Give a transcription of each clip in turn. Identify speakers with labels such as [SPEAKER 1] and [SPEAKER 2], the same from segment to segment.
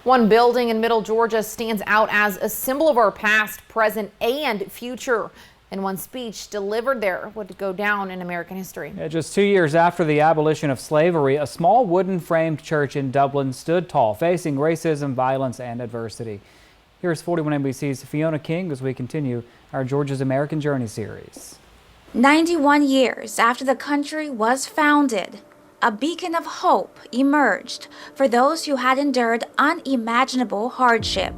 [SPEAKER 1] One building in Middle Georgia stands out as a symbol of our past, present, and future. And one speech delivered there would go down in American history.
[SPEAKER 2] Yeah, just 2 years after the abolition of slavery, a small wooden framed church in Dublin stood tall, facing racism, violence, and adversity. Here's 41 NBC's Fiona King as we continue our Georgia's American Journey series.
[SPEAKER 3] 91 years after the country was founded, a beacon of hope emerged for those who had endured unimaginable hardship.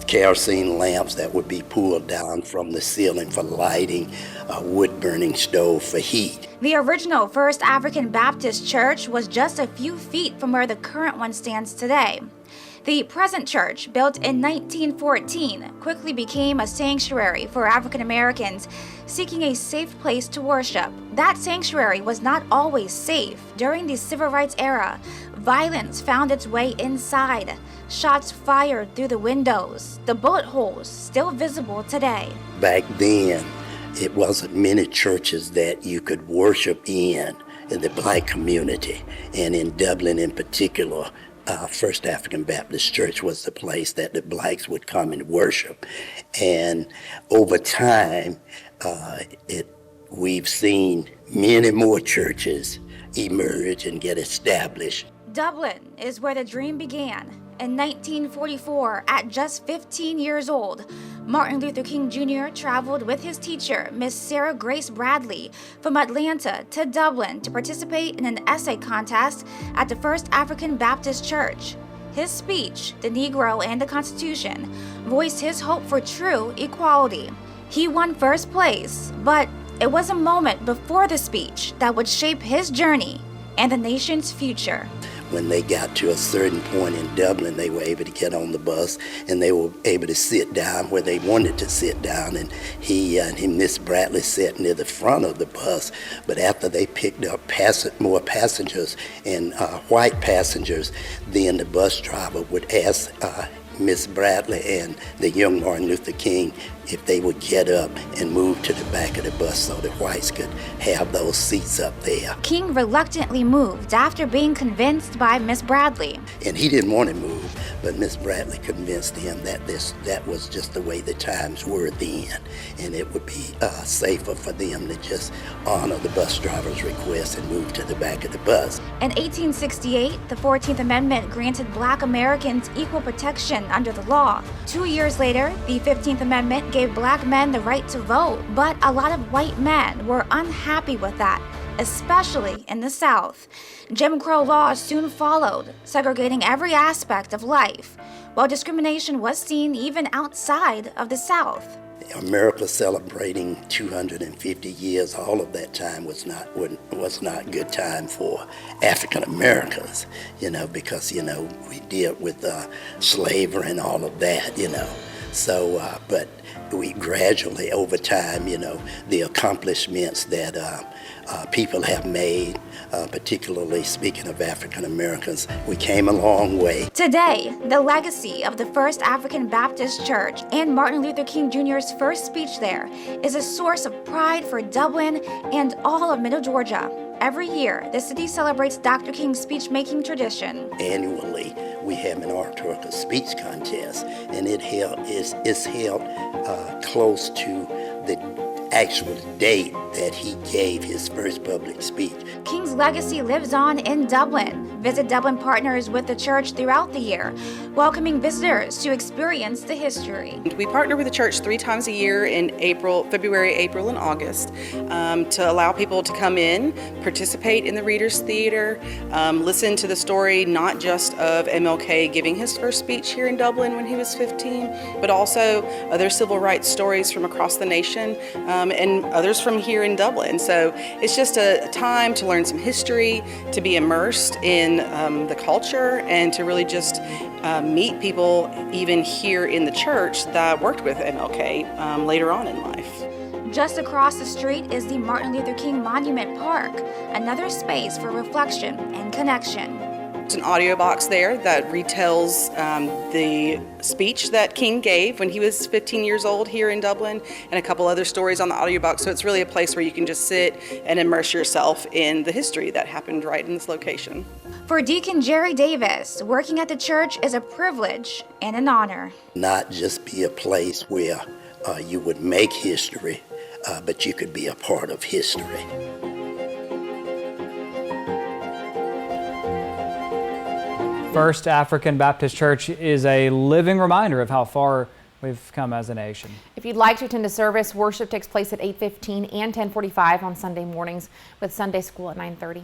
[SPEAKER 4] Kerosene lamps that would be pulled down from the ceiling for lighting, a wood-burning stove for heat.
[SPEAKER 3] The original First African Baptist Church was just a few feet from where the current one stands today. The present church, built in 1914, quickly became a sanctuary for African Americans seeking a safe place to worship. That sanctuary was not always safe. During the Civil Rights era, violence found its way inside. Shots fired through the windows, the bullet holes still visible today.
[SPEAKER 4] Back then, it wasn't many churches that you could worship in the black community, and in Dublin in particular, First African Baptist Church was the place that the blacks would come and worship. And over time, we've seen many more churches emerge and get established.
[SPEAKER 3] Dublin is where the dream began. In 1944, at just 15 years old, Martin Luther King Jr. traveled with his teacher, Miss Sarah Grace Bradley, from Atlanta to Dublin to participate in an essay contest at the First African Baptist Church. His speech, The Negro and the Constitution, voiced his hope for true equality. He won first place, but it was a moment before the speech that would shape his journey and the nation's future.
[SPEAKER 4] When they got to a certain point in Dublin, they were able to get on the bus and they were able to sit down where they wanted to sit down. And Miss Bradley sat near the front of the bus. But after they picked up more passengers and white passengers, then the bus driver would ask Miss Bradley and the young Martin Luther King if they would get up and move to the back of the bus so the whites could have those seats up there.
[SPEAKER 3] King reluctantly moved after being convinced by Miss Bradley.
[SPEAKER 4] And he didn't want to move, but Miss Bradley convinced him that that was just the way the times were then, and it would be safer for them to just honor the bus driver's request and move to the back of the bus.
[SPEAKER 3] In 1868, the 14th Amendment granted Black Americans equal protection under the law. 2 years later, the 15th Amendment gave Black men the right to vote, but a lot of white men were unhappy with that, especially in the South. Jim Crow laws soon followed, segregating every aspect of life, while discrimination was seen even outside of the South.
[SPEAKER 4] America celebrating 250 years, all of that time was not good time for African Americans, because, we dealt with slavery and all of that, So, but we gradually, over time, the accomplishments that people have made, particularly speaking of African Americans, we came a long way.
[SPEAKER 3] Today, the legacy of the First African Baptist Church and Martin Luther King Jr.'s first speech there is a source of pride for Dublin and all of Middle Georgia. Every year, the city celebrates Dr. King's speech-making tradition.
[SPEAKER 4] Annually, we have an oratorical speech contest, and it's held close to the actual date that he gave his first public speech.
[SPEAKER 3] King's legacy lives on in Dublin. Visit Dublin partners with the church throughout the year, welcoming visitors to experience the history.
[SPEAKER 5] We partner with the church 3 times a year in February, April, and August to allow people to come in, participate in the Reader's Theater, listen to the story not just of MLK giving his first speech here in Dublin when he was 15, but also other civil rights stories from across the nation and others from here in Dublin. So it's just a time to learn some history, to be immersed in the culture, and to really just meet people even here in the church that worked with MLK later on in life.
[SPEAKER 3] Just across the street is the Martin Luther King Monument Park, another space for reflection and connection.
[SPEAKER 5] There's an audio box there that retells the speech that King gave when he was 15 years old here in Dublin, and a couple other stories on the audio box. So it's really a place where you can just sit and immerse yourself in the history that happened right in this location.
[SPEAKER 3] For Deacon Jerry Davis, working at the church is a privilege and an honor.
[SPEAKER 4] Not just be a place where you would make history, but you could be a part of history.
[SPEAKER 2] First African Baptist Church is a living reminder of how far we've come as a nation.
[SPEAKER 1] If you'd like to attend a service, worship takes place at 8:15 and 10:45 on Sunday mornings with Sunday school at 9:30.